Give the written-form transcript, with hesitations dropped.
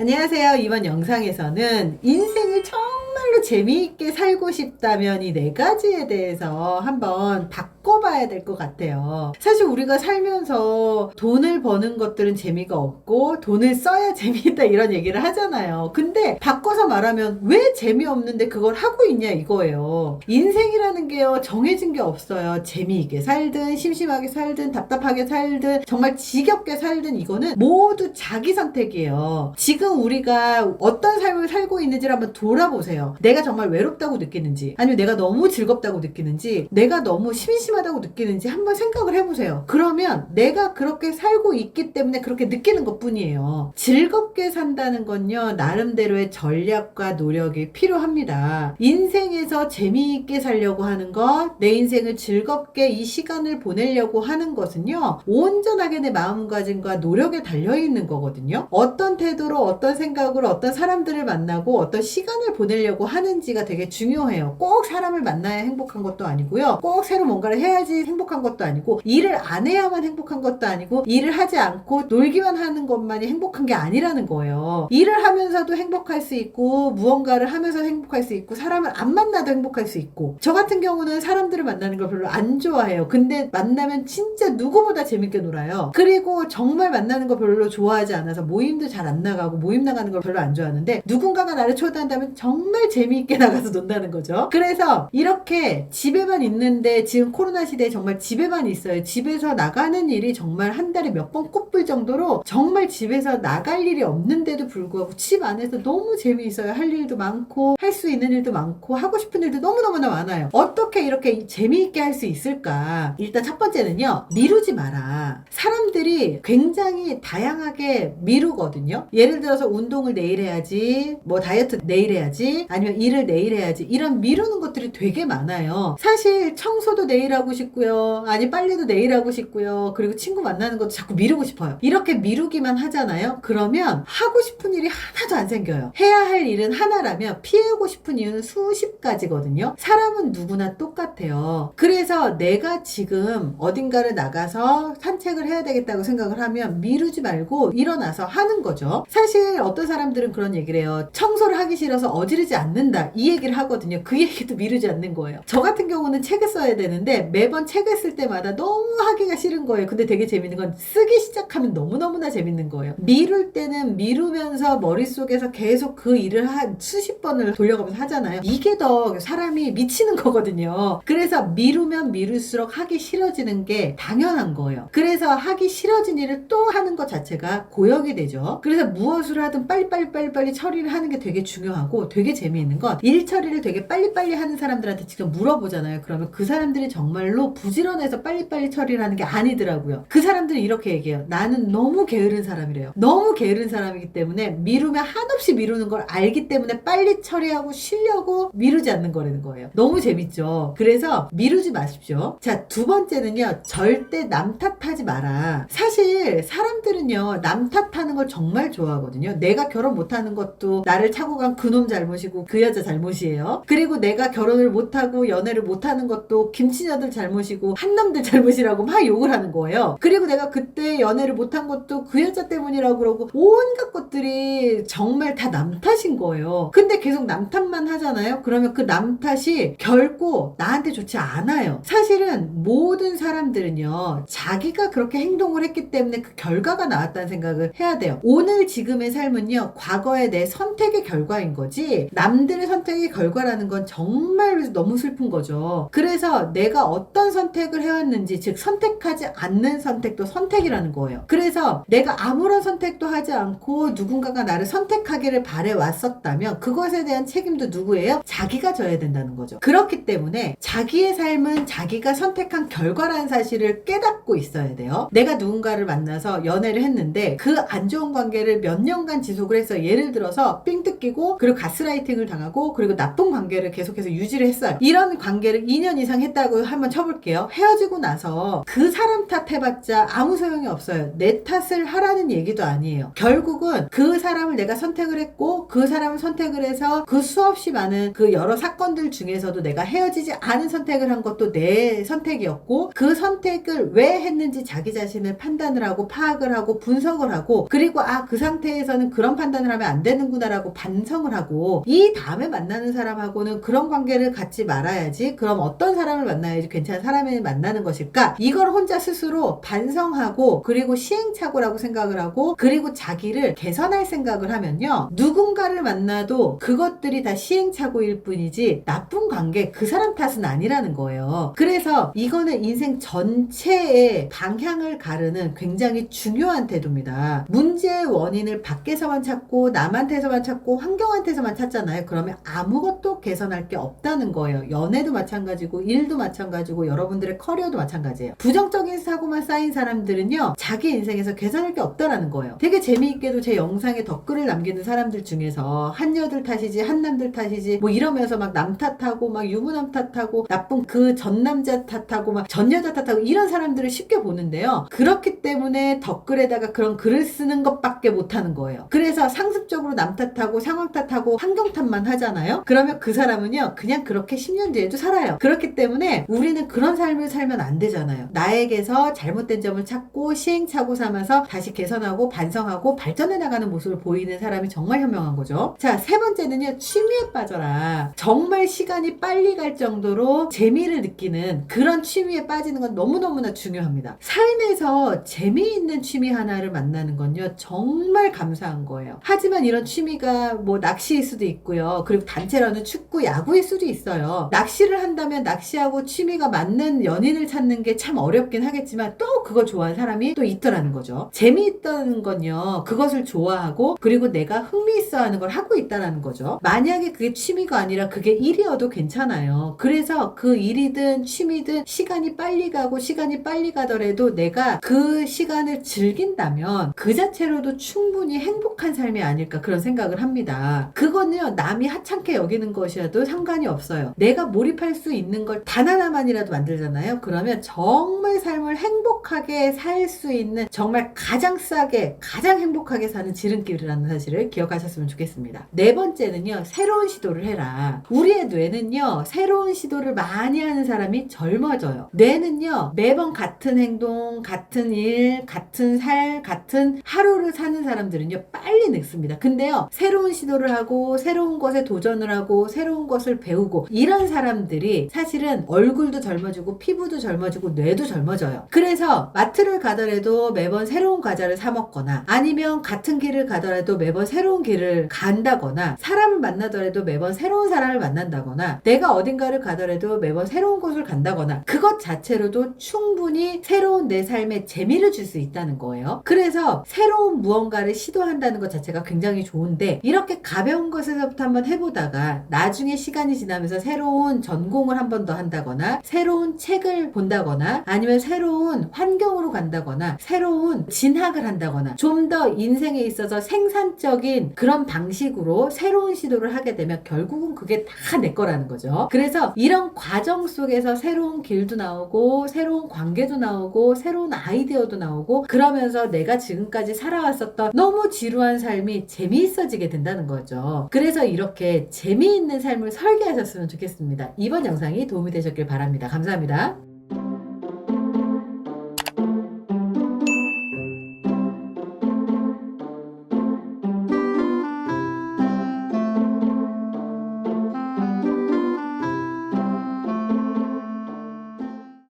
안녕하세요. 이번 영상에서는 인생을 정말로 재미있게 살고 싶다면 이 네 가지에 대해서 한번 바꿔봐야 될 것 같아요. 사실 우리가 살면서 돈을 버는 것들은 재미가 없고 돈을 써야 재미있다 이런 얘기를 하잖아요. 근데 바꿔서 말하면 왜 재미없는데 그걸 하고 있냐 이거예요. 인생이라는 게요, 정해진 게 없어요. 재미있게 살든 심심하게 살든 답답하게 살든 정말 지겹게 살든 이거는 모두 자기 선택이에요. 지금 우리가 어떤 삶을 살고 있는지를 한번 돌아보세요. 내가 정말 외롭다고 느끼는지, 아니면 내가 너무 즐겁다고 느끼는지, 내가 너무 심심하다고 느끼는지 한번 생각을 해보세요. 그러면 내가 그렇게 살고 있기 때문에 그렇게 느끼는 것 뿐이에요. 즐겁게 산다는 건요, 나름대로의 전략과 노력이 필요합니다. 인생에서 재미있게 살려고 하는 것, 내 인생을 즐겁게 이 시간을 보내려고 하는 것은요, 온전하게 내 마음가짐과 노력에 달려있는 거거든요. 어떤 태도로, 어떤 생각으로, 어떤 사람들을 만나고 어떤 시간을 보내려고 하는지가 되게 중요해요. 꼭 사람을 만나야 행복한 것도 아니고요, 꼭 새로 뭔가를 해야지 행복한 것도 아니고, 일을 안 해야만 행복한 것도 아니고, 일을 하지 않고 놀기만 하는 것만이 행복한 게 아니라는 거예요. 일을 하면서도 행복할 수 있고, 무언가를 하면서 행복할 수 있고, 사람을 안 만나도 행복할 수 있고. 저 같은 경우는 사람들을 만나는 걸 별로 안 좋아해요. 근데 만나면 진짜 누구보다 재밌게 놀아요. 그리고 정말 만나는 거 별로 좋아하지 않아서 모임도 잘 안 나가고, 모임 나가는 걸 별로 안 좋아하는데, 누군가가 나를 초대한다면 정말 재미있게 나가서 논다는 거죠. 그래서 이렇게 집에만 있는데, 지금 코로나 시대에 정말 집에만 있어요. 집에서 나가는 일이 정말 한 달에 몇 번 꼽을 정도로 정말 집에서 나갈 일이 없는데도 불구하고 집 안에서 너무 재미있어요. 할 일도 많고, 할 수 있는 일도 많고, 하고 싶은 일도 너무너무나 많아요. 어떻게 이렇게 재미있게 할 수 있을까? 일단 첫 번째는요, 미루지 마라. 사람들이 굉장히 다양하게 미루거든요. 예를 들어서 운동을 내일 해야지, 뭐 다이어트 내일 해야지, 아니면 일을 내일 해야지, 이런 미루는 것들이 되게 많아요. 사실 청소도 내일 하고 싶고요, 아니 빨래도 내일 하고 싶고요, 그리고 친구 만나는 것도 자꾸 미루고 싶어요. 이렇게 미루기만 하잖아요. 그러면 하고 싶은 일이 하나도 안 생겨요. 해야 할 일은 하나라면 피하고 싶은 이유는 수십 가지거든요. 사람은 누구나 똑같아요. 그래서 내가 지금 어딘가를 나가서 산책을 해야 되겠다고 생각을 하면 미루지 말고 일어나서 하는 거죠. 사실 어떤 사람들은 그런 얘기를 해요. 청소를 하기 싫어서 어지르지 않는다, 이 얘기를 하거든요. 그 얘기도 미루지 않는 거예요. 저 같은 경우는 책을 써야 되는데 매번 책을 쓸 때마다 너무 하기가 싫은 거예요. 근데 되게 재밌는 건 쓰기 시작하면 너무너무나 재밌는 거예요. 미룰 때는 미루면서 머릿속에서 계속 그 일을 한 수십 번을 돌려가면서 하잖아요. 이게 더 사람이 미치는 거거든요. 그래서 미루면 미룰수록 하기 싫어지는 게 당연한 거예요. 그래서 하기 싫어진 일을 또 하는 것 자체가 고역이 되죠. 그래서 무엇을 하든 빨리 처리를 하는 게 되게 중요하고, 되게 재미있는 건 일 처리를 되게 빨리빨리 하는 사람들한테 직접 물어보잖아요. 그러면 그 사람들이 정말로 부지런해서 빨리빨리 처리를 하는 게 아니더라고요. 그 사람들은 이렇게 얘기해요. 나는 너무 게으른 사람이래요. 너무 게으른 사람이기 때문에 미루면 한없이 미루는 걸 알기 때문에 빨리 처리하고 쉬려고 미루지 않는 거라는 거예요. 너무 재밌죠. 그래서 미루지 마십시오. 자, 두 번째는요, 절대 남 탓하지 마라. 사실 사람들은요, 남 탓하는 걸 정말 좋아하거든요. 내가 결혼 못하는 것도 나를 차고 간 그놈 잘못이고 그 여자 잘못이에요. 그리고 내가 결혼을 못하고 연애를 못하는 것도 김치녀들 잘못이고 한남들 잘못이라고 막 욕을 하는 거예요. 그리고 내가 그때 연애를 못한 것도 그 여자 때문이라고 그러고, 온갖 것들이 정말 다 남 탓인 거예요. 근데 계속 남 탓만 하잖아요. 그러면 그 남 탓이 결코 나한테 좋지 않아요. 사실은 모든 사람들은요, 자기가 그렇게 행동을 했기 때문에 그 결과가 나왔다는 생각을 해야 돼요. 오늘 지금의 삶은요, 과거의 내 선택의 결과인 거지, 남들의 선택의 결과라는 건 정말 너무 슬픈 거죠. 그래서 내가 어떤 선택을 해왔는지, 즉 선택하지 않는 선택도 선택이라는 거예요. 그래서 내가 아무런 선택도 하지 않고 누군가가 나를 선택하기를 바래왔었다면 그것에 대한 책임도 누구예요? 자기가 져야 된다는 거죠. 그렇기 때문에 자기의 삶은 자기가 선택한 결과라는 사실을 깨닫고 있어야 돼요. 내가 누군가를 만나서 연애를 했는데 그 안 좋은 관계를 몇 년간 지속을 해서, 예를 들어서 삥 뜯기고, 그리고 가스라이팅을 당하고, 그리고 나쁜 관계를 계속해서 유지를 했어요. 이런 관계를 2년 이상 했다고 하면 한번 쳐볼게요. 헤어지고 나서 그 사람 탓해봤자 아무 소용이 없어요. 내 탓을 하라는 얘기도 아니에요. 결국은 그 사람을 내가 선택을 했고 그 사람을 선택을 해서 그 수없이 많은 그 여러 사건들 중에서도 내가 헤어지지 않은 선택을 한 것도 내 선택이었고 그 선택을 왜 했는지 자기 자신을 판단을 하고 파악을 하고 분석을 하고 그리고 그 상태에서는 그런 판단을 하면 안 되는구나 라고 반성을 하고 이 다음에 만나는 사람하고는 그런 관계를 갖지 말아야지, 그럼 어떤 사람을 만나야지 괜찮은 사람을 만나는 것일까, 이걸 혼자 스스로 반성하고 그리고 시행착오라고 생각을 하고 그리고 자기를 개선할 생각을 하면요, 누군가를 만나도 그것들이 다 시행착오일 뿐이지 나쁜 관계, 그 사람 탓은 아니라는 거예요. 그래서 이거는 인생 전체의 방향을 가르는 굉장히 중요한 태도입니다. 문제의 원인을 밖에서만 찾고 남한테서만 찾고 환경한테서만 찾잖아요. 그러면 아무것도 개선할 게 없다는 거예요. 연애도 마찬가지고 일도 마찬가지고 여러분들의 커리어도 마찬가지예요. 부정적인 사고만 쌓인 사람들은요, 자기 인생에서 개선할 게 없다라는 거예요. 되게 재미있게도 제 영상에 댓글을 남기는 사람들 중에서 한여들 탓이지 한남들 탓이지 뭐 이러면서 막 남 탓하고 막 유부남 탓하고 나쁜 그 전 남자 탓하고 막 전 여자 탓하고 이런 사람들을 쉽게 보는데요, 그렇기 때문에 댓글에다가 그런 글을 쓰는 것밖에 못하는 거예요. 그래서 상습적으로 남 탓하고 상황 탓하고 환경 탓만 하잖아요. 그러면 그 사람은요 그냥 그렇게 10년 뒤에도 살아요. 그렇기 때문에 우리는 그런 삶을 살면 안 되잖아요. 나에게서 잘못된 점을 찾고 시행착오 삼아서 다시 개선하고 반성하고 발전해 나가는 모습을 보이는 사람이 정말 현명한 거죠. 자, 세 번째는요, 취미에 빠져라. 정말 시간이 빨리 갈 정도로 재미를 느끼는 그런 취미에 빠지는 건 너무너무나 중요합니다. 삶에서 재미있는 취미 하나를 만나는 건요 정말 감사한 거예요. 하지만 이런 취미가 뭐 낚시일 수도 있고요, 그리고 단체로는 축구, 야구일 수도 있어요. 낚시를 한다면 낚시하고 취미가 맞는 연인을 찾는 게 참 어렵긴 하겠지만 또 그걸 좋아하는 사람이 또 있더라는 거죠. 재미있다는 건요, 그것을 좋아하고 그리고 내가 흥미있어 하는 걸 하고 있다는 거죠. 만약에 그게 취미가 아니라 그게 일이어도 괜찮아요. 그래서 그 일이든 취미든 시간이 빨리 가고 시간이 빨리 가더라도 내가 그 시간을 즐긴다면 그 자체로도 충분히 행복한 삶이 아닐까, 그런 생각을 합니다. 그거는요, 남이 하찮게 여기는 것이라도 상관이 없어요. 내가 몰입할 수 있는 걸 단 하나만이라도 만들잖아요. 그러면 정말 삶을 행복하게 살 수 있는, 정말 가장 싸게 가장 행복하게 사는 지름길이라는 사실을 기억하셨으면 좋겠습니다. 네 번째는요, 새로운 시도를 해라. 우리의 뇌는요, 새로운 시도를 많이 하는 사람이 젊어져요. 뇌는요, 매번 같은 행동, 같은 일, 같은 살, 같은 하루를 사는 사람들은요 빨리 늙습니다. 근데요, 새로운 시도를 하고 새로운 것에 도전을 하고 새로운 것을 배우고 이런 사람들이 사실은 얼굴도 젊어지고 피부도 젊어지고 뇌도 젊어져요. 그래서 마트를 가더라도 매번 새로운 과자를 사 먹거나, 아니면 같은 길을 가더라도 매번 새로운 길을 간다거나, 사람을 만나더라도 매번 새로운 사람을 만난다거나, 내가 어딘가를 가더라도 매번 새로운 곳을 간다거나, 그것 자체로도 충분히 새로운 내 삶에 재미를 줄 수 있다는 거예요. 그래서 새로운 무언가를 시도한다는 것 자체가 굉장히 좋은데, 이렇게 가벼운 것에서부터 한번 해보다가 나중에 시간이 지나면서 새로운 전공을 한 번 더 한다거나, 새로운 책을 본다거나, 아니면 새로운 환경으로 간다거나, 새로운 진학을 한다거나, 좀 더 인생에 있어서 생산적인 그런 방식으로 새로운 시도를 하게 되면 결국은 그게 다 내 거라는 거죠. 그래서 이런 과정 속에서 새로운 길도 나오고 새로운 관계도 나오고 새로운 아이디어도 나오고, 그러면서 내가 지금까지 살아왔었던 너무 지루한 삶이 재미있어지게 된다는 거죠. 그래서 이렇게 재미있는 삶을 설계하셨으면 좋겠습니다. 이번 영상이 도움이 되셨길 바랍니다. 감사합니다.